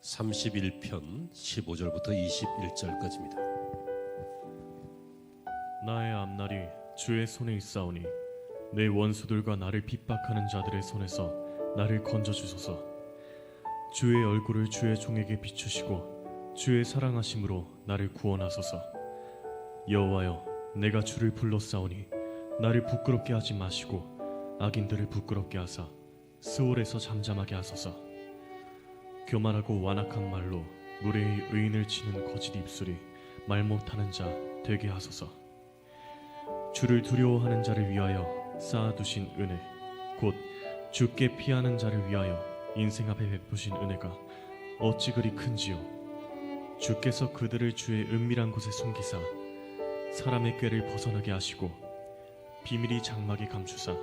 31편 15절부터 21절까지입니다. 나의 앞날이 주의 손에 있사오니 내 원수들과 나를 핍박하는 자들의 손에서 나를 건져주소서. 주의 얼굴을 주의 종에게 비추시고 주의 사랑하심으로 나를 구원하소서. 여호와여, 내가 주를 불렀사오니 나를 부끄럽게 하지 마시고 악인들을 부끄럽게 하사 스올에서 잠잠하게 하소서. 교만하고 완악한 말로 무례히 의인을 치는 거짓 입술이 말 못하는 자 되게 하소서. 주를 두려워하는 자를 위하여 쌓아두신 은혜, 곧 주께 피하는 자를 위하여 인생 앞에 베푸신 은혜가 어찌 그리 큰지요. 주께서 그들을 주의 은밀한 곳에 숨기사 사람의 꾀를 벗어나게 하시고 비밀이 장막에 감추사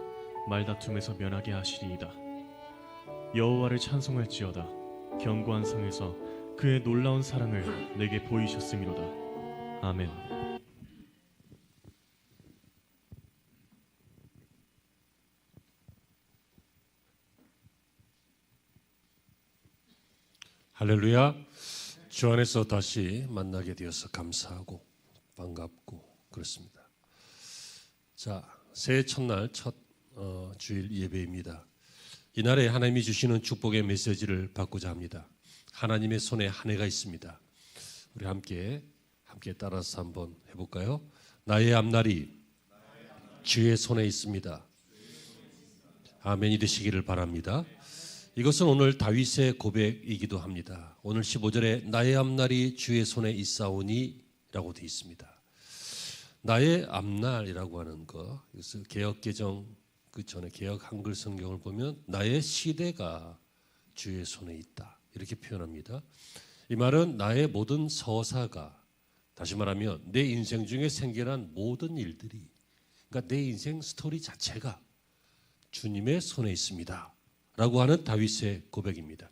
말다툼에서 면하게 하시리이다. 여호와를 찬송할지어다. 견고한 성에서 그의 놀라운 사랑을 내게 보이셨음이로다. 아멘. 할렐루야. 주 안에서 다시 만나게 되어서 감사하고 반갑고 그렇습니다. 자, 새해 첫날 첫 주일 예배입니다. 이날에 하나님이 주시는 축복의 메시지를 받고자 합니다. 하나님의 손에 한 해가 있습니다. 우리 함께 따라서 한번 해볼까요? 나의 앞날이 주의 손에 있습니다. 아멘이 되시기를 바랍니다. 이것은 오늘 다윗의 고백이기도 합니다. 오늘 15절에 나의 앞날이 주의 손에 있사오니 라고 되어 있습니다. 나의 앞날이라고 하는 거, 그래서 개역개정 그 전에 개역 한글 성경을 보면 나의 시대가 주의 손에 있다 이렇게 표현합니다. 이 말은 나의 모든 서사가, 다시 말하면 내 인생 중에 생겨난 모든 일들이, 그러니까 내 인생 스토리 자체가 주님의 손에 있습니다 라고 하는 다윗의 고백입니다.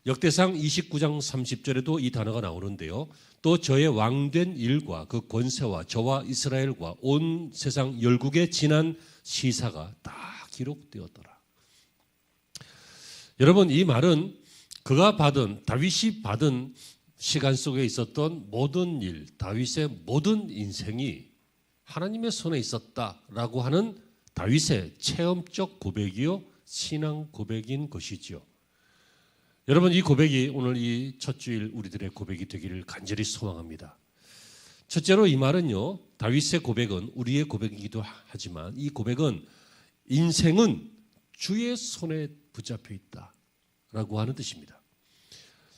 역대상 29장 30절에도 이 단어가 나오는데요. 또 저의 왕된 일과 그 권세와 저와 이스라엘과 온 세상 열국에 지난 시사가 다 기록되었더라. 여러분, 이 말은 다윗이 받은 시간 속에 있었던 모든 일, 다윗의 모든 인생이 하나님의 손에 있었다라고 하는 다윗의 체험적 고백이요, 신앙 고백인 것이죠. 여러분, 이 고백이 오늘 이 첫 주일 우리들의 고백이 되기를 간절히 소망합니다. 첫째로 이 말은요, 다윗의 고백은 우리의 고백이기도 하지만 이 고백은 인생은 주의 손에 붙잡혀 있다라고 하는 뜻입니다.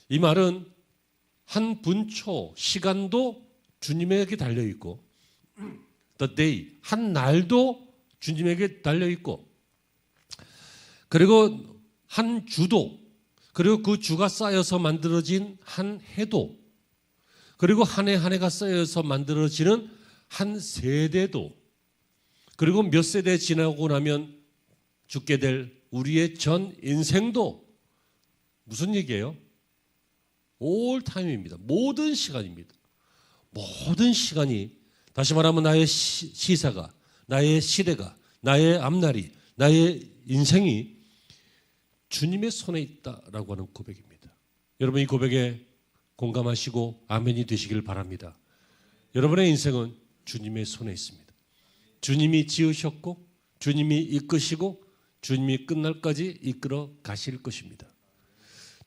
이 말은 한 분초, 시간도 주님에게 달려있고 the day, 한 날도 주님에게 달려있고 그리고 한 주도, 그리고 그 주가 쌓여서 만들어진 한 해도, 그리고 한 해 한 해가 쌓여서 만들어지는 한 세대도, 그리고 몇 세대 지나고 나면 죽게 될 우리의 전 인생도 무슨 얘기예요? 올 타임입니다. 모든 시간입니다. 모든 시간이, 다시 말하면 나의 시사가, 나의 시대가, 나의 앞날이, 나의 인생이 주님의 손에 있다라고 하는 고백입니다. 여러분, 이 고백에 공감하시고 아멘이 되시길 바랍니다. 여러분의 인생은 주님의 손에 있습니다. 주님이 지으셨고 주님이 이끄시고 주님이 끝날까지 이끌어 가실 것입니다.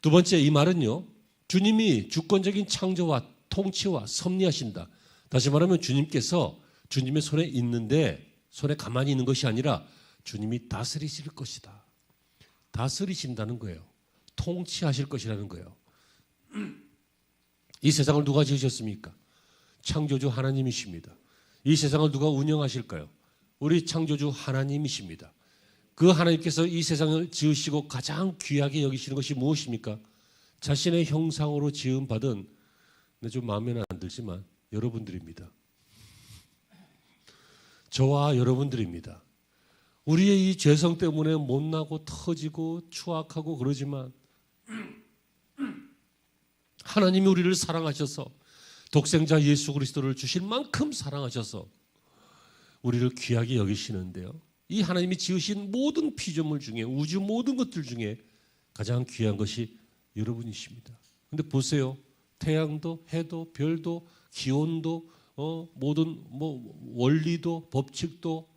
두 번째, 이 말은요, 주님이 주권적인 창조와 통치와 섭리하신다. 다시 말하면 주님께서 주님의 손에 있는데 손에 가만히 있는 것이 아니라 주님이 다스리실 것이다. 다스리신다는 거예요. 통치하실 것이라는 거예요. 이 세상을 누가 지으셨습니까? 창조주 하나님이십니다. 이 세상을 누가 운영하실까요? 우리 창조주 하나님이십니다. 그 하나님께서 이 세상을 지으시고 가장 귀하게 여기시는 것이 무엇입니까? 자신의 형상으로 지음받은, 근데 좀 마음에는 안 들지만 여러분들입니다. 저와 여러분들입니다. 우리의 이 죄성 때문에 못나고 터지고 추악하고 그러지만 하나님이 우리를 사랑하셔서 독생자 예수 그리스도를 주실 만큼 사랑하셔서 우리를 귀하게 여기시는데요. 이 하나님이 지으신 모든 피조물 중에, 우주 모든 것들 중에 가장 귀한 것이 여러분이십니다. 근데 보세요. 태양도 해도 별도 기온도 모든 원리도 법칙도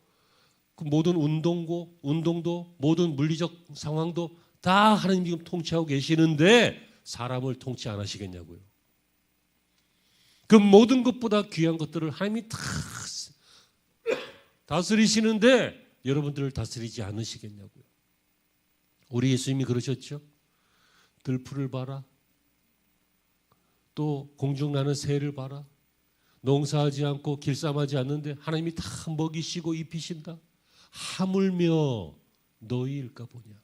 그 모든 운동도 모든 물리적 상황도 다 하나님이 지금 통치하고 계시는데 사람을 통치 안 하시겠냐고요. 그 모든 것보다 귀한 것들을 하나님이 다 다스리시는데 여러분들을 다스리지 않으시겠냐고요. 우리 예수님이 그러셨죠. 들풀을 봐라. 또 공중 나는 새를 봐라. 농사하지 않고 길쌈하지 않는데 하나님이 다 먹이시고 입히신다. 하물며 너희일까 보냐.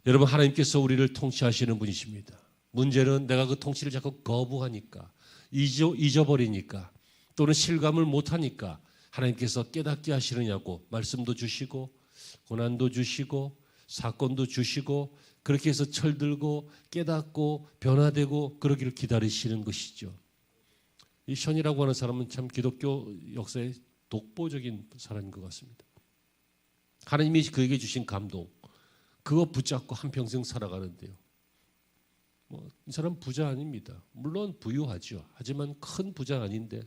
여러분, 하나님께서 우리를 통치하시는 분이십니다. 문제는 내가 그 통치를 자꾸 거부하니까, 잊어버리니까, 또는 실감을 못하니까 하나님께서 깨닫게 하시느냐고. 말씀도 주시고 고난도 주시고 사건도 주시고 그렇게 해서 철들고 깨닫고 변화되고 그러기를 기다리시는 것이죠. 이 션이라고 하는 사람은 참 기독교 역사의 독보적인 사람인 것 같습니다. 하나님이 그에게 주신 감동, 그거 붙잡고 한평생 살아가는데요. 이 사람 부자 아닙니다. 물론 부유하죠. 하지만 큰 부자 아닌데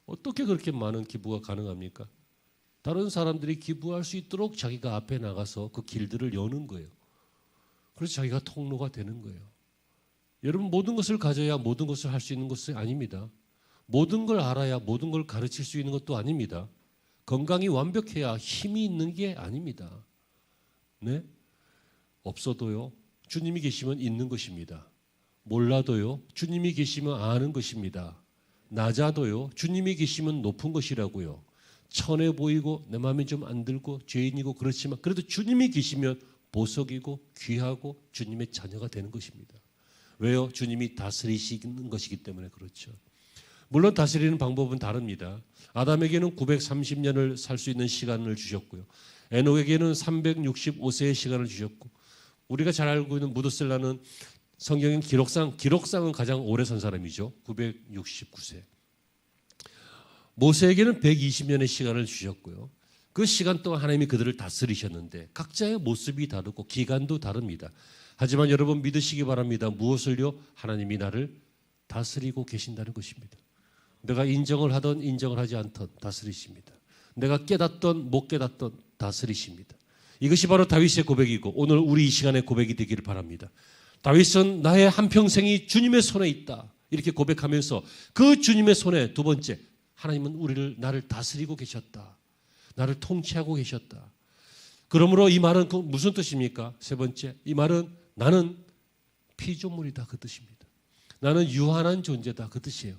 어떻게 그렇게 많은 기부가 가능합니까? 다른 사람들이 기부할 수 있도록 자기가 앞에 나가서 그 길들을 여는 거예요. 그래서 자기가 통로가 되는 거예요. 여러분, 모든 것을 가져야 모든 것을 할 수 있는 것이 아닙니다. 모든 걸 알아야 모든 걸 가르칠 수 있는 것도 아닙니다. 건강이 완벽해야 힘이 있는 게 아닙니다. 네? 없어도요, 주님이 계시면 있는 것입니다. 몰라도요, 주님이 계시면 아는 것입니다. 낮아도요, 주님이 계시면 높은 것이라고요. 천해 보이고 내 마음에 좀 안 들고 죄인이고 그렇지만 그래도 주님이 계시면 보석이고 귀하고 주님의 자녀가 되는 것입니다. 왜요? 주님이 다스리시는 것이기 때문에 그렇죠. 물론 다스리는 방법은 다릅니다. 아담에게는 930년을 살 수 있는 시간을 주셨고요. 에녹에게는 365세의 시간을 주셨고, 우리가 잘 알고 있는 무드셀라는 성경의 기록상은 가장 오래 산 사람이죠. 969세. 모세에게는 120년의 시간을 주셨고요. 그 시간 동안 하나님이 그들을 다스리셨는데 각자의 모습이 다르고 기간도 다릅니다. 하지만 여러분 믿으시기 바랍니다. 무엇을요? 하나님이 나를 다스리고 계신다는 것입니다. 내가 인정을 하든 인정을 하지 않든 다스리십니다. 내가 깨닫던 못 깨닫던 다스리십니다. 이것이 바로 다윗의 고백이고 오늘 우리 이 시간의 고백이 되기를 바랍니다. 다윗은 나의 한평생이 주님의 손에 있다 이렇게 고백하면서 그 주님의 손에 두 번째, 하나님은 나를 다스리고 계셨다. 나를 통치하고 계셨다. 그러므로 이 말은 무슨 뜻입니까? 세 번째, 이 말은 나는 피조물이다 그 뜻입니다. 나는 유한한 존재다 그 뜻이에요.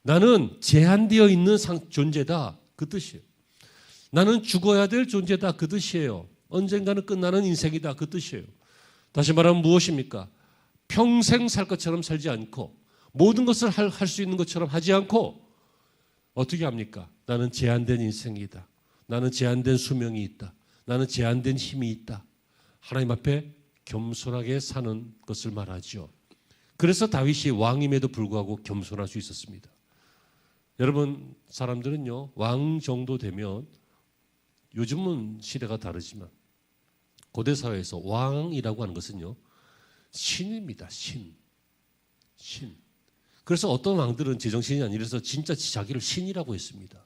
나는 제한되어 있는 존재다 그 뜻이에요. 나는 죽어야 될 존재다 그 뜻이에요. 언젠가는 끝나는 인생이다 그 뜻이에요. 다시 말하면 무엇입니까? 평생 살 것처럼 살지 않고 모든 것을 할 수 있는 것처럼 하지 않고 어떻게 합니까? 나는 제한된 인생이다. 나는 제한된 수명이 있다. 나는 제한된 힘이 있다. 하나님 앞에 겸손하게 사는 것을 말하죠. 그래서 다윗이 왕임에도 불구하고 겸손할 수 있었습니다. 여러분, 사람들은요, 왕 정도 되면, 요즘은 시대가 다르지만 고대 사회에서 왕이라고 하는 것은요, 신입니다. 신. 그래서 어떤 왕들은 제정신이 아니라서 진짜 자기를 신이라고 했습니다.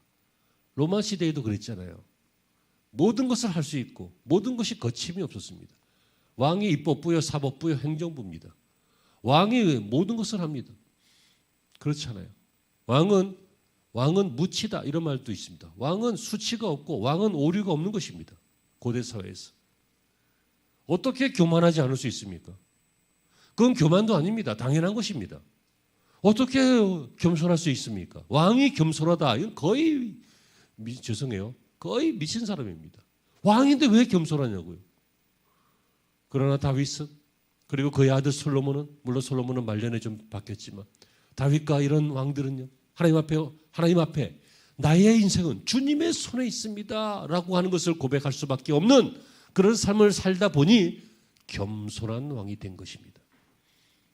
로마 시대에도 그랬잖아요. 모든 것을 할 수 있고 모든 것이 거침이 없었습니다. 왕이 입법부요, 사법부요, 행정부입니다. 왕이 모든 것을 합니다. 그렇잖아요. 왕은 무치다 이런 말도 있습니다. 왕은 수치가 없고 왕은 오류가 없는 것입니다. 고대 사회에서. 어떻게 교만하지 않을 수 있습니까? 그건 교만도 아닙니다. 당연한 것입니다. 어떻게 겸손할 수 있습니까? 왕이 겸손하다. 이건 거의 죄송해요. 거의 미친 사람입니다. 왕인데 왜 겸손하냐고요. 그러나 다윗은 그리고 그의 아들 솔로몬은 물론 솔로몬은 말년에 좀 바뀌었지만 다윗과 이런 왕들은요. 하나님 앞에 나의 인생은 주님의 손에 있습니다 라고 하는 것을 고백할 수밖에 없는 그런 삶을 살다 보니 겸손한 왕이 된 것입니다.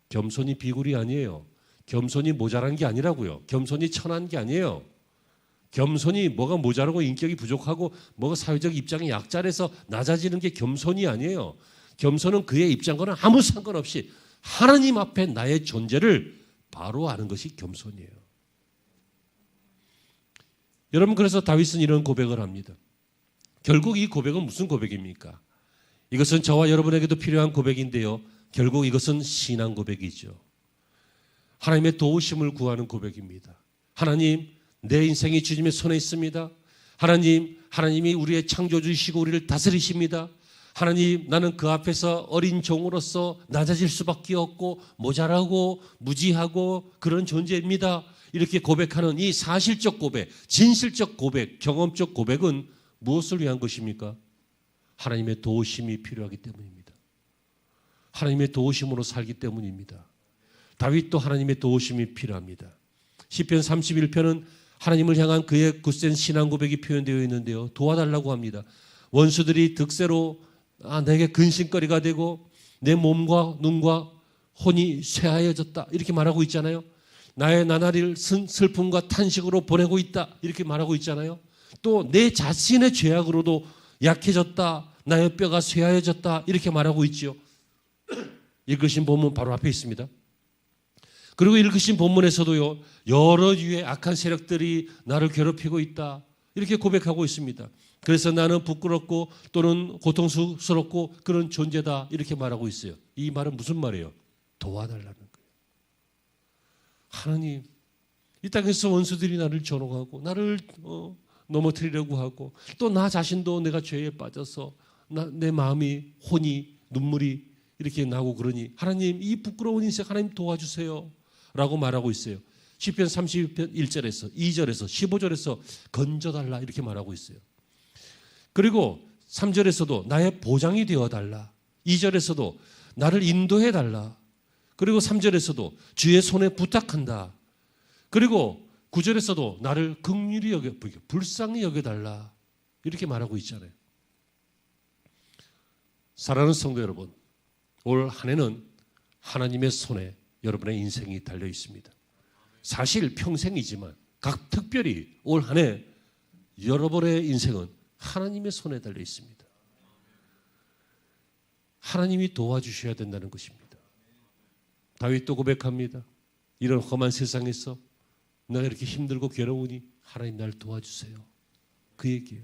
겸손이 비굴이 아니에요. 겸손이 모자란 게 아니라고요. 겸손이 천한 게 아니에요. 겸손이 뭐가 모자라고 인격이 부족하고 뭐가 사회적 입장이 약자라서 낮아지는 게 겸손이 아니에요. 겸손은 그의 입장과는 아무 상관없이 하나님 앞에 나의 존재를 바로 아는 것이 겸손이에요. 여러분, 그래서 다윗은 이런 고백을 합니다. 결국 이 고백은 무슨 고백입니까? 이것은 저와 여러분에게도 필요한 고백인데요. 결국 이것은 신앙 고백이죠. 하나님의 도우심을 구하는 고백입니다. 하나님, 내 인생이 주님의 손에 있습니다. 하나님이 우리의 창조주이시고 우리를 다스리십니다. 하나님, 나는 그 앞에서 어린 종으로서 낮아질 수밖에 없고 모자라고 무지하고 그런 존재입니다. 이렇게 고백하는 이 사실적 고백, 진실적 고백, 경험적 고백은 무엇을 위한 것입니까? 하나님의 도우심이 필요하기 때문입니다. 하나님의 도우심으로 살기 때문입니다. 다윗도 하나님의 도우심이 필요합니다. 시편 31편은 하나님을 향한 그의 굳센 신앙 고백이 표현되어 있는데요. 도와달라고 합니다. 원수들이 득세로 내게 근심거리가 되고 내 몸과 눈과 혼이 쇠하여졌다 이렇게 말하고 있잖아요. 나의 나날을 슬픔과 탄식으로 보내고 있다 이렇게 말하고 있잖아요. 또 내 자신의 죄악으로도 약해졌다, 나의 뼈가 쇠하여졌다 이렇게 말하고 있죠. 읽으신 본문 바로 앞에 있습니다. 그리고 읽으신 본문에서도요, 여러 유의 악한 세력들이 나를 괴롭히고 있다 이렇게 고백하고 있습니다. 그래서 나는 부끄럽고 또는 고통스럽고 그런 존재다 이렇게 말하고 있어요. 이 말은 무슨 말이에요? 도와달라는 거예요. 하나님, 이 땅에서 원수들이 나를 조롱하고 나를 넘어뜨리려고 하고 또 나 자신도 내가 죄에 빠져서 내 마음이 혼이 눈물이 이렇게 나고 그러니 하나님, 이 부끄러운 인생 하나님 도와주세요 라고 말하고 있어요. 시편 32편 1절에서 2절에서 15절에서 건져달라 이렇게 말하고 있어요. 그리고 3절에서도 나의 보장이 되어달라, 2절에서도 나를 인도해달라, 그리고 3절에서도 주의 손에 부탁한다, 그리고 9절에서도 나를 긍휼히 여겨, 불쌍히 여겨달라 이렇게 말하고 있잖아요. 사랑하는 성도 여러분, 올 한 해는 하나님의 손에 여러분의 인생이 달려 있습니다. 사실 평생이지만 특별히 올 한 해 여러분의 인생은 하나님의 손에 달려 있습니다. 하나님이 도와주셔야 된다는 것입니다. 다윗도 고백합니다. 이런 험한 세상에서 내가 이렇게 힘들고 괴로우니 하나님 날 도와주세요. 그 얘기예요.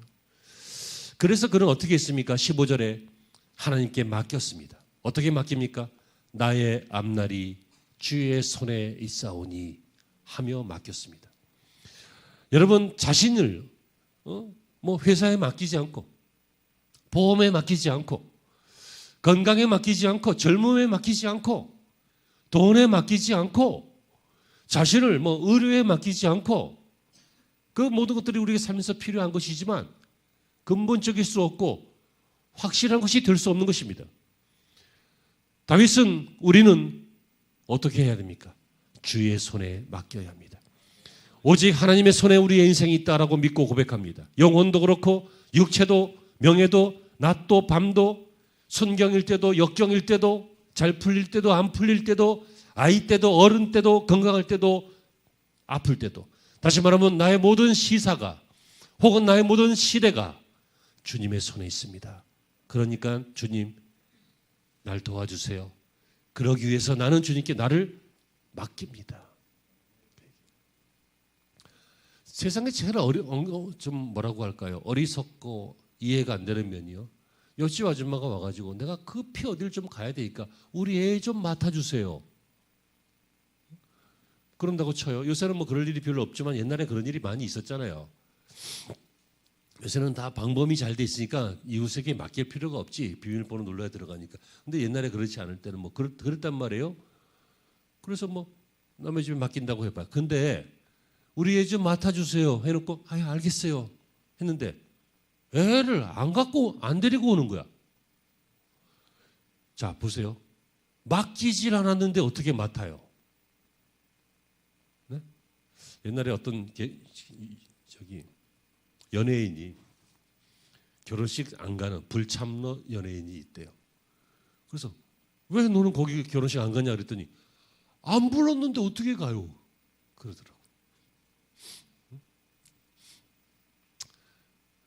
그래서 그는 어떻게 했습니까? 15절에 하나님께 맡겼습니다. 어떻게 맡깁니까? 나의 앞날이 주의 손에 있사오니 하며 맡겼습니다. 여러분, 자신을 회사에 맡기지 않고, 보험에 맡기지 않고, 건강에 맡기지 않고, 젊음에 맡기지 않고, 돈에 맡기지 않고, 자신을 의료에 맡기지 않고, 그 모든 것들이 우리에게 살면서 필요한 것이지만 근본적일 수 없고 확실한 것이 될 수 없는 것입니다. 우리는 어떻게 해야 됩니까? 주의 손에 맡겨야 합니다. 오직 하나님의 손에 우리의 인생이 있다라고 믿고 고백합니다. 영혼도 그렇고 육체도 명예도 낮도 밤도 순경일 때도 역경일 때도 잘 풀릴 때도 안 풀릴 때도 아이 때도 어른 때도 건강할 때도 아플 때도, 다시 말하면 나의 모든 시사가 혹은 나의 모든 시대가 주님의 손에 있습니다. 그러니까 주님, 날 도와주세요. 그러기 위해서 나는 주님께 나를 맡깁니다. 세상에 제일 어리석고 이해가 안 되는 면이요, 옆집 아줌마가 와가지고 내가 급히 어딜 좀 가야 되니까 우리 애 좀 맡아주세요. 그런다고 쳐요. 요새는 그럴 일이 별로 없지만 옛날에 그런 일이 많이 있었잖아요. 요새는 다 방범이 잘 돼 있으니까 이웃에게 맡길 필요가 없지. 비밀번호 눌러야 들어가니까. 근데 옛날에 그렇지 않을 때는 그랬단 말이에요. 그래서 남의 집에 맡긴다고 해봐. 근데 우리 애 좀 맡아주세요 해놓고 알겠어요 했는데 애를 안 데리고 오는 거야. 자, 보세요. 맡기질 않았는데 어떻게 맡아요? 네? 옛날에 어떤 연예인이 결혼식 안 가는 불참러 연예인이 있대요. 그래서 왜 너는 거기 결혼식 안 가냐 그랬더니 안 불렀는데 어떻게 가요? 그러더라고.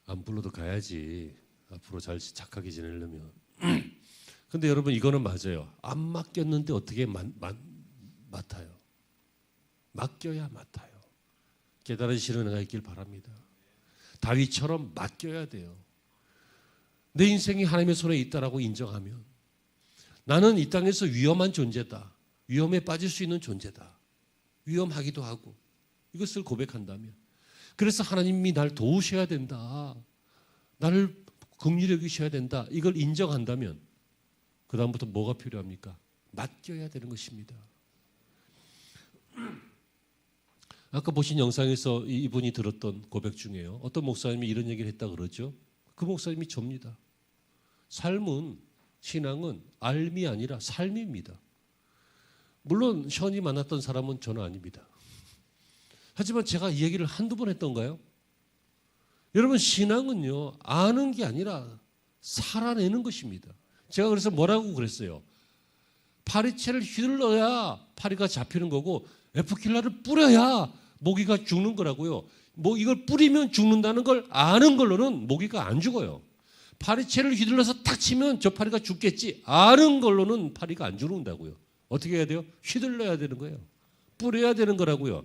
안 불러도 가야지. 앞으로 잘 착하게 지내려면. 근데 여러분 이거는 맞아요. 안 맡겼는데 어떻게 맡아요? 맡겨야 맡아요. 깨달으시는 은혜가 있길 바랍니다. 다윗처럼 맡겨야 돼요. 내 인생이 하나님의 손에 있다라고 인정하면 나는 이 땅에서 위험한 존재다. 위험에 빠질 수 있는 존재다. 위험하기도 하고 이것을 고백한다면 그래서 하나님이 날 도우셔야 된다. 나를 긍휼히 여기셔야 된다. 이걸 인정한다면 그 다음부터 뭐가 필요합니까? 맡겨야 되는 것입니다. 아까 보신 영상에서 이분이 들었던 고백 중에요. 어떤 목사님이 이런 얘기를 했다 그러죠. 그 목사님이 접니다. 삶은 신앙은 앓미 아니라 삶입니다. 물론 션이 만났던 사람은 저는 아닙니다. 하지만 제가 이 얘기를 한두 번 했던가요? 여러분 신앙은요 아는 게 아니라 살아내는 것입니다. 제가 그래서 뭐라고 그랬어요? 파리채를 휘둘러야 파리가 잡히는 거고 에프킬라를 뿌려야 모기가 죽는 거라고요. 뭐 이걸 뿌리면 죽는다는 걸 아는 걸로는 모기가 안 죽어요. 파리채를 휘둘러서 탁 치면 저 파리가 죽겠지. 아는 걸로는 파리가 안 죽는다고요. 어떻게 해야 돼요? 휘둘러야 되는 거예요. 뿌려야 되는 거라고요.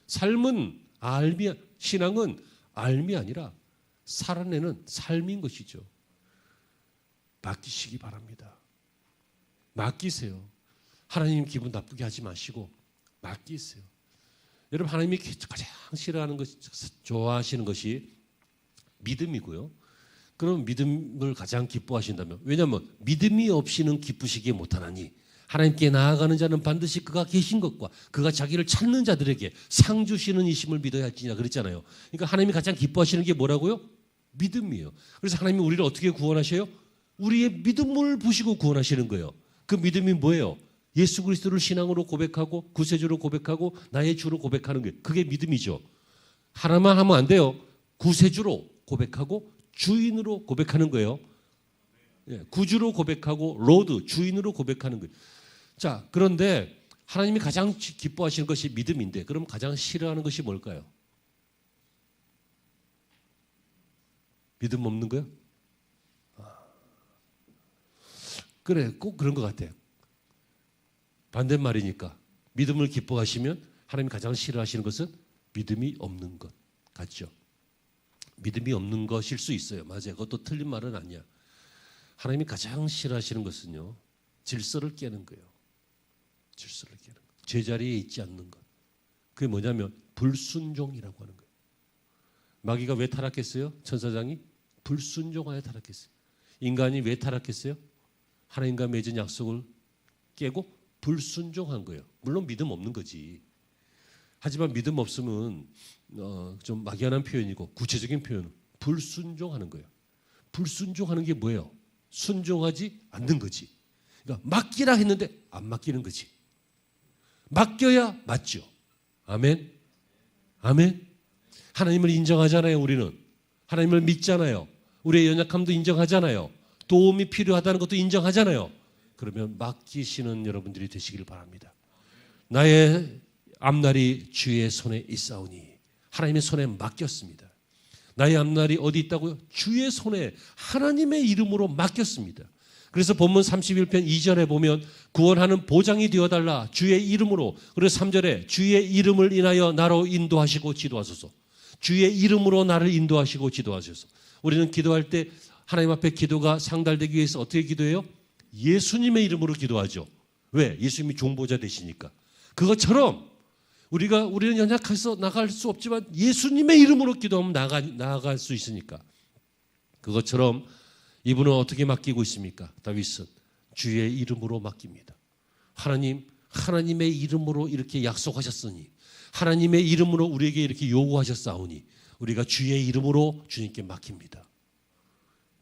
삶은 알미, 신앙은 알미 아니라 살아내는 삶인 것이죠. 맡기시기 바랍니다. 맡기세요. 하나님 기분 나쁘게 하지 마시고 맡기세요. 여러분 하나님이 가장 싫어하는 것이 좋아하시는 것이 믿음이고요. 그럼 믿음을 가장 기뻐하신다면 왜냐하면 믿음이 없이는 기쁘시기 못하나니 하나님께 나아가는 자는 반드시 그가 계신 것과 그가 자기를 찾는 자들에게 상 주시는 이심을 믿어야 할지냐 그랬잖아요. 그러니까 하나님이 가장 기뻐하시는 게 뭐라고요? 믿음이에요. 그래서 하나님이 우리를 어떻게 구원하셔요? 우리의 믿음을 보시고 구원하시는 거예요. 그 믿음이 뭐예요? 예수 그리스도를 신앙으로 고백하고 구세주로 고백하고 나의 주로 고백하는 게 그게 믿음이죠. 하나만 하면 안 돼요. 구세주로 고백하고 주인으로 고백하는 거예요. 구주로 고백하고 로드 주인으로 고백하는 거예요. 자, 그런데 하나님이 가장 기뻐하시는 것이 믿음인데 그럼 가장 싫어하는 것이 뭘까요? 믿음 없는 거요? 그래, 꼭 그런 것 같아요. 반대말이니까 믿음을 기뻐하시면 하나님이 가장 싫어하시는 것은 믿음이 없는 것 같죠. 믿음이 없는 것일 수 있어요. 맞아요. 그것도 틀린 말은 아니야. 하나님이 가장 싫어하시는 것은요. 질서를 깨는 거예요. 질서를 깨는 것. 제자리에 있지 않는 것. 그게 뭐냐면 불순종이라고 하는 거예요. 마귀가 왜 타락했어요? 천사장이 불순종하여 타락했어요. 인간이 왜 타락했어요? 하나님과 맺은 약속을 깨고 불순종한 거예요. 물론 믿음 없는 거지. 하지만 믿음 없으면 좀 막연한 표현이고 구체적인 표현은 불순종하는 거예요. 불순종하는 게 뭐예요? 순종하지 않는 거지. 그러니까 맡기라 했는데 안 맡기는 거지. 맡겨야 맞죠. 아멘. 아멘. 하나님을 인정하잖아요. 우리는 하나님을 믿잖아요. 우리의 연약함도 인정하잖아요. 도움이 필요하다는 것도 인정하잖아요. 그러면 맡기시는 여러분들이 되시길 바랍니다. 나의 앞날이 주의 손에 있사오니 하나님의 손에 맡겼습니다. 나의 앞날이 어디 있다고요? 주의 손에 하나님의 이름으로 맡겼습니다. 그래서 본문 31편 2절에 보면 구원하는 보장이 되어달라 주의 이름으로, 그리고 3절에 주의 이름을 인하여 나로 인도하시고 지도하소서. 주의 이름으로 나를 인도하시고 지도하소서. 우리는 기도할 때 하나님 앞에 기도가 상달되기 위해서 어떻게 기도해요? 예수님의 이름으로 기도하죠. 왜? 예수님이 중보자 되시니까. 그것처럼 우리는 연약해서 나갈 수 없지만 예수님의 이름으로 기도하면 나아갈 수 있으니까. 그것처럼 이분은 어떻게 맡기고 있습니까? 다윗은 주의 이름으로 맡깁니다. 하나님의 이름으로 이렇게 약속하셨으니, 하나님의 이름으로 우리에게 이렇게 요구하셨사오니 우리가 주의 이름으로 주님께 맡깁니다.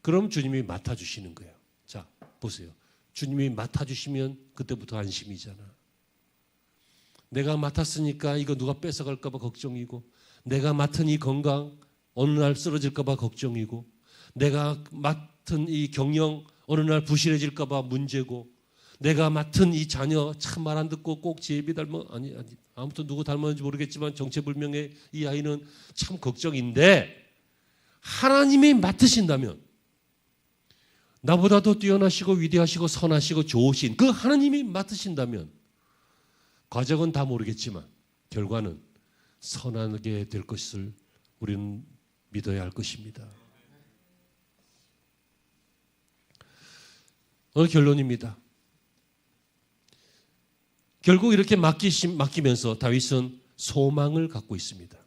그럼 주님이 맡아주시는 거예요. 자, 보세요. 주님이 맡아주시면 그때부터 안심이잖아. 내가 맡았으니까 이거 누가 뺏어갈까 봐 걱정이고, 내가 맡은 이 건강 어느 날 쓰러질까 봐 걱정이고, 내가 맡은 이 경영 어느 날 부실해질까 봐 문제고, 내가 맡은 이 자녀 참 말 안 듣고 꼭 제비 닮아, 아니 아무튼 누구 닮았는지 모르겠지만 정체불명의 이 아이는 참 걱정인데, 하나님이 맡으신다면 나보다도 뛰어나시고 위대하시고 선하시고 좋으신 그 하나님이 맡으신다면 과정은 다 모르겠지만 결과는 선하게 될 것을 우리는 믿어야 할 것입니다. 오늘 결론입니다. 결국 이렇게 맡기면서 다윗은 소망을 갖고 있습니다.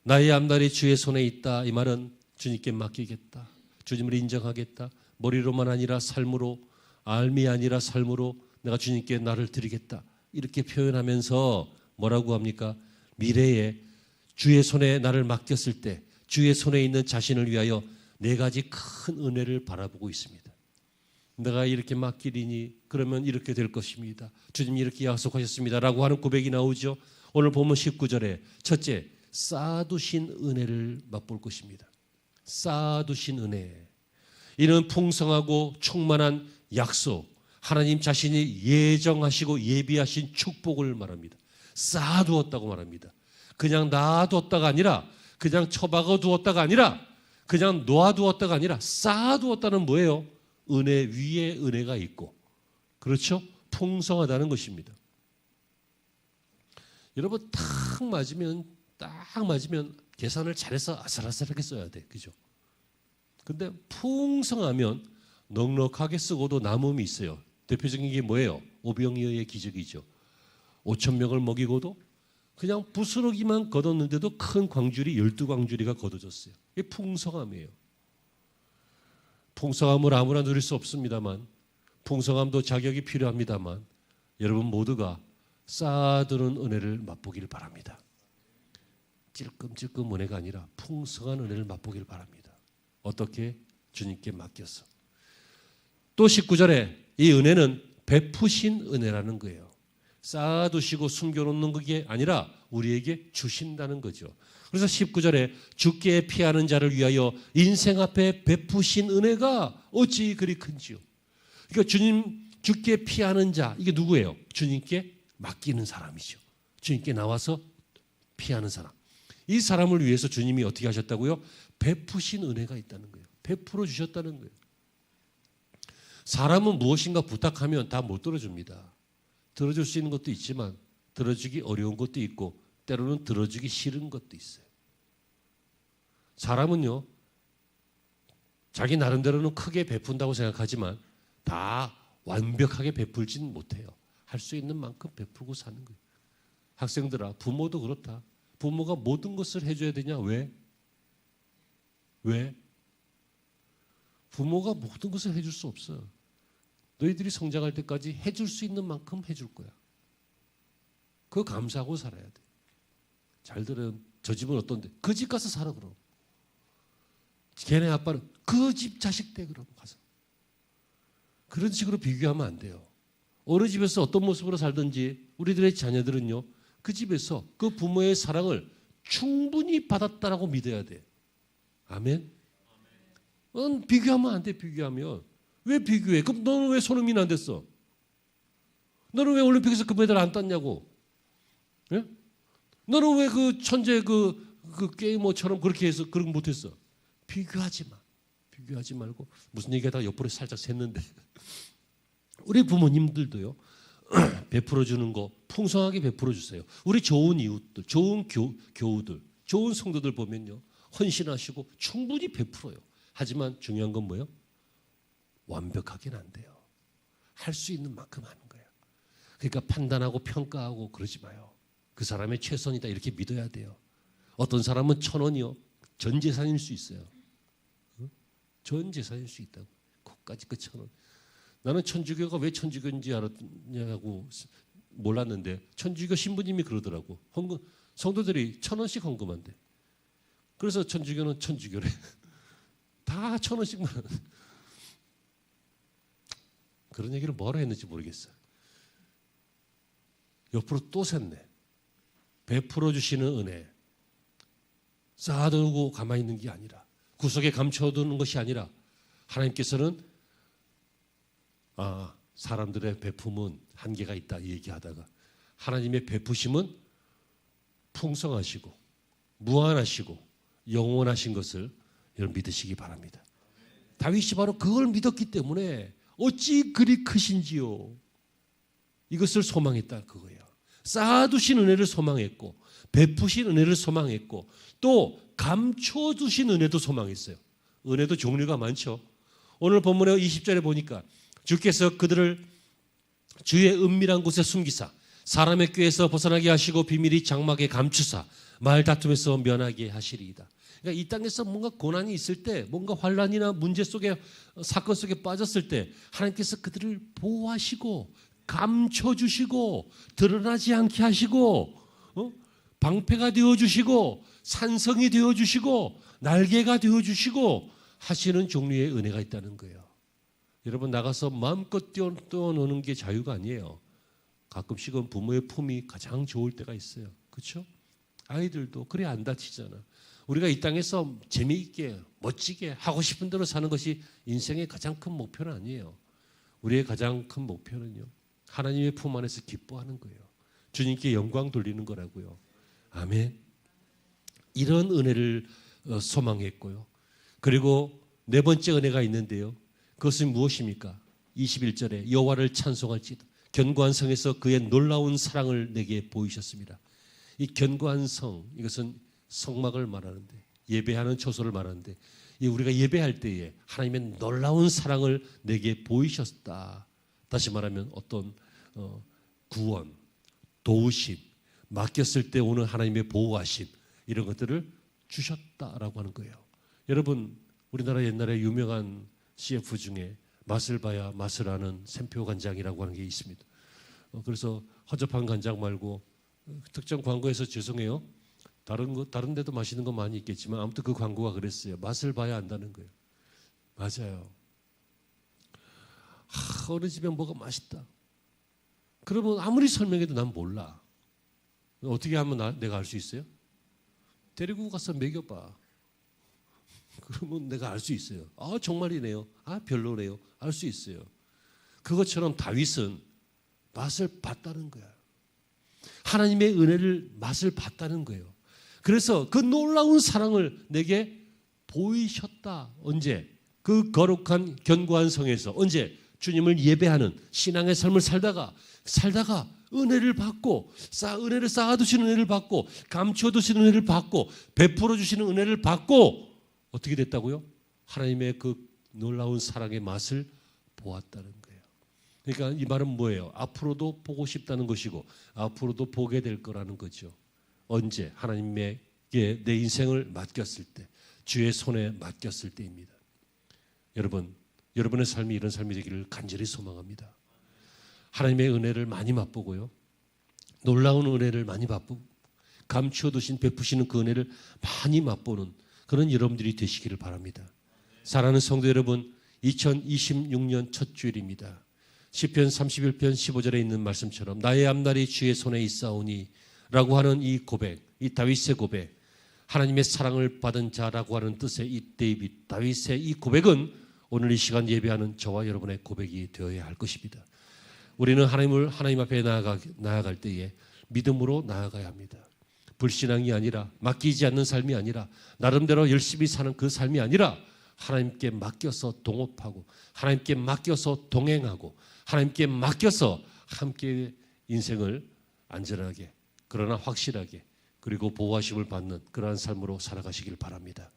나의 앞날이 주의 손에 있다. 이 말은 주님께 맡기겠다. 주님을 인정하겠다. 머리로만 아니라 삶으로, 알미 아니라 삶으로 내가 주님께 나를 드리겠다. 이렇게 표현하면서 뭐라고 합니까? 미래에 주의 손에 나를 맡겼을 때 주의 손에 있는 자신을 위하여 네 가지 큰 은혜를 바라보고 있습니다. 내가 이렇게 맡기리니 그러면 이렇게 될 것입니다. 주님이 이렇게 약속하셨습니다. 라고 하는 고백이 나오죠. 오늘 보면 19절에 첫째, 쌓아두신 은혜를 맛볼 것입니다. 쌓아두신 은혜. 이는 풍성하고 충만한 약속, 하나님 자신이 예정하시고 예비하신 축복을 말합니다. 쌓아두었다고 말합니다. 그냥 놔두었다가 아니라, 그냥 처박아 두었다가 아니라, 그냥 놓아두었다가 아니라 쌓아두었다는 뭐예요? 은혜 위에 은혜가 있고, 그렇죠? 풍성하다는 것입니다. 여러분 딱 맞으면 계산을 잘해서 아슬아슬하게 써야 돼, 그죠? 근데 풍성하면 넉넉하게 쓰고도 남음이 있어요. 대표적인 게 뭐예요? 오병이어의 기적이죠. 5,000명을 먹이고도 그냥 부스러기만 걷었는데도 큰 광주리 12광주리가 걷어졌어요. 이게 풍성함이에요. 풍성함을 아무나 누릴 수 없습니다만, 풍성함도 자격이 필요합니다만, 여러분 모두가 쌓아두는 은혜를 맛보기를 바랍니다. 찔끔찔끔 은혜가 아니라 풍성한 은혜를 맛보기를 바랍니다. 어떻게? 주님께 맡겨서. 또 19절에 이 은혜는 베푸신 은혜라는 거예요. 쌓아두시고 숨겨놓는 게 아니라 우리에게 주신다는 거죠. 그래서 19절에 주께 피하는 자를 위하여 인생 앞에 베푸신 은혜가 어찌 그리 큰지요. 그러니까 주께 피하는 자, 이게 누구예요? 주님께 맡기는 사람이죠. 주님께 나와서 피하는 사람. 이 사람을 위해서 주님이 어떻게 하셨다고요? 베푸신 은혜가 있다는 거예요. 베풀어 주셨다는 거예요. 사람은 무엇인가 부탁하면 다 못 들어줍니다. 들어줄 수 있는 것도 있지만 들어주기 어려운 것도 있고 때로는 들어주기 싫은 것도 있어요. 사람은요, 자기 나름대로는 크게 베푼다고 생각하지만 다 완벽하게 베풀지는 못해요. 할 수 있는 만큼 베풀고 사는 거예요. 학생들아, 부모도 그렇다. 부모가 모든 것을 해줘야 되냐? 왜? 부모가 모든 것을 해줄 수 없어요. 너희들이 성장할 때까지 해줄 수 있는 만큼 해줄 거야. 그거 감사하고 살아야 돼. 잘 들어요. 저 집은 어떤데? 그 집 가서 살아 그럼. 걔네 아빠는 그 집 자식 돼 그럼 가서. 그런 식으로 비교하면 안 돼요. 어느 집에서 어떤 모습으로 살든지 우리들의 자녀들은요, 그 집에서 그 부모의 사랑을 충분히 받았다라고 믿어야 돼. 아멘? 비교하면 안 돼. 비교하면. 왜 비교해? 그럼 너는 왜 손흥민 안 됐어? 너는 왜 올림픽에서 금메달 안 땄냐고? 예? 너는 왜 그 천재 그 게이머처럼 그렇게 해서 그런 거 못했어? 비교하지 마. 비교하지 말고. 무슨 얘기하다가 옆으로 살짝 샜는데 우리 부모님들도요, 베풀어 주는 거 풍성하게 베풀어 주세요. 우리 좋은 이웃들, 좋은 교우들, 좋은 성도들 보면요, 헌신하시고 충분히 베풀어요. 하지만 중요한 건 뭐예요? 완벽하게는 안 돼요. 할 수 있는 만큼 하는 거예요. 그러니까 판단하고 평가하고 그러지 마요. 그 사람의 최선이다 이렇게 믿어야 돼요. 어떤 사람은 1,000원이요, 전 재산일 수 있어요. 전 재산일 수 있다고. 거기까지 그 1,000원. 나는 천주교가 왜 천주교인지 알았냐고 몰랐는데 천주교 신부님이 그러더라고. 성도들이 1,000원씩 헌금한대. 그래서 천주교는 천주교래. 다 1,000원씩만. 그런 얘기를 뭐라 했는지 모르겠어요. 옆으로 또 샜네. 베풀어 주시는 은혜. 쌓아두고 가만히 있는 게 아니라, 구석에 감춰두는 것이 아니라, 하나님께서는 사람들의 베품은 한계가 있다 얘기하다가 하나님의 베푸심은 풍성하시고 무한하시고 영원하신 것을 여러분 믿으시기 바랍니다. 다윗이 바로 그걸 믿었기 때문에 어찌 그리 크신지요. 이것을 소망했다 그거예요. 쌓아두신 은혜를 소망했고 베푸신 은혜를 소망했고 또 감춰두신 은혜도 소망했어요. 은혜도 종류가 많죠. 오늘 본문의 20절에 보니까 주께서 그들을 주의 은밀한 곳에 숨기사 사람의 꾀에서 벗어나게 하시고 비밀이 장막에 감추사 말다툼에서 면하게 하시리이다. 그러니까 이 땅에서 뭔가 고난이 있을 때, 뭔가 환난이나 문제 속에, 사건 속에 빠졌을 때 하나님께서 그들을 보호하시고 감춰주시고 드러나지 않게 하시고 방패가 되어주시고 산성이 되어주시고 날개가 되어주시고 하시는 종류의 은혜가 있다는 거예요. 여러분, 나가서 마음껏 뛰어노는 게 자유가 아니에요. 가끔씩은 부모의 품이 가장 좋을 때가 있어요. 그렇죠? 아이들도 그래 안 다치잖아. 우리가 이 땅에서 재미있게 멋지게 하고 싶은 대로 사는 것이 인생의 가장 큰 목표는 아니에요. 우리의 가장 큰 목표는요, 하나님의 품 안에서 기뻐하는 거예요. 주님께 영광 돌리는 거라고요. 아멘. 이런 은혜를 소망했고요. 그리고 네 번째 은혜가 있는데요. 그것은 무엇입니까? 21절에 여호와를 찬송할지다. 견고한 성에서 그의 놀라운 사랑을 내게 보이셨습니다. 이 견고한 성, 이것은 성막을 말하는데, 예배하는 처소를 말하는데, 우리가 예배할 때에 하나님의 놀라운 사랑을 내게 보이셨다. 다시 말하면 어떤 구원, 도우심, 맡겼을 때 오는 하나님의 보호하심, 이런 것들을 주셨다라고 하는 거예요. 여러분, 우리나라 옛날에 유명한 CF 중에 맛을 봐야 맛을 아는 샘표 간장이라고 하는 게 있습니다. 그래서 허접한 간장 말고 특정 광고에서 죄송해요. 다른 데도 맛있는 거 많이 있겠지만 아무튼 그 광고가 그랬어요. 맛을 봐야 안다는 거예요. 맞아요. 어느 집에 뭐가 맛있다. 그러면 아무리 설명해도 난 몰라. 어떻게 하면 내가 알 수 있어요? 데리고 가서 먹여봐. 그러면 내가 알 수 있어요. 아, 정말이네요. 아, 별로네요. 알 수 있어요. 그것처럼 다윗은 맛을 봤다는 거야. 하나님의 은혜를 맛을 봤다는 거예요. 그래서 그 놀라운 사랑을 내게 보이셨다. 언제? 그 거룩한 견고한 성에서. 언제? 주님을 예배하는 신앙의 삶을 살다가 은혜를 받고 은혜를 쌓아두시는 은혜를 받고 감춰두시는 은혜를 받고 베풀어 주시는 은혜를 받고 어떻게 됐다고요? 하나님의 그 놀라운 사랑의 맛을 보았다는 거예요. 그러니까 이 말은 뭐예요? 앞으로도 보고 싶다는 것이고 앞으로도 보게 될 거라는 거죠. 언제? 하나님에게 내 인생을 맡겼을 때, 주의 손에 맡겼을 때입니다. 여러분의 삶이 이런 삶이 되기를 간절히 소망합니다. 하나님의 은혜를 많이 맛보고요, 놀라운 은혜를 많이 맛보고 감추어두신 베푸시는 그 은혜를 많이 맛보는 그런 여러분들이 되시기를 바랍니다. 사랑하는 성도 여러분, 2026년 첫 주일입니다. 시편 31편 15절에 있는 말씀처럼 나의 앞날이 주의 손에 있사오니 라고 하는 이 고백, 이 다윗의 고백, 하나님의 사랑을 받은 자라고 하는 뜻의 이 다윗의 이 고백은 오늘 이 시간 예배하는 저와 여러분의 고백이 되어야 할 것입니다. 우리는 하나님 앞에 나아갈 때에 믿음으로 나아가야 합니다. 불신앙이 아니라, 맡기지 않는 삶이 아니라, 나름대로 열심히 사는 그 삶이 아니라 하나님께 맡겨서 동업하고 하나님께 맡겨서 동행하고 하나님께 맡겨서 함께 인생을 안전하게, 그러나 확실하게, 그리고 보호하심을 받는 그러한 삶으로 살아가시길 바랍니다.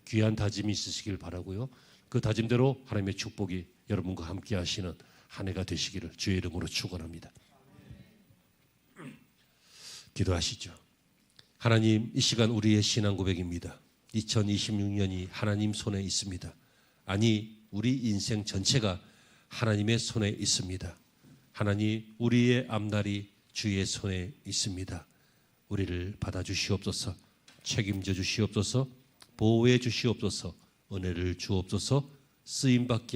귀한 다짐이 있으시길 바라고요. 그 다짐대로 하나님의 축복이 여러분과 함께 하시는 한 해가 되시기를 주의 이름으로 축원합니다. 기도하시죠. 하나님, 이 시간 우리의 신앙 고백입니다. 2026년이 하나님 손에 있습니다. 아니, 우리 인생 전체가 하나님의 손에 있습니다. 하나님, 우리의 앞날이 주의 손에 있습니다. 우리를 받아주시옵소서, 책임져 주시옵소서, 보호해 주시옵소서, 은혜를 주옵소서, 쓰임받게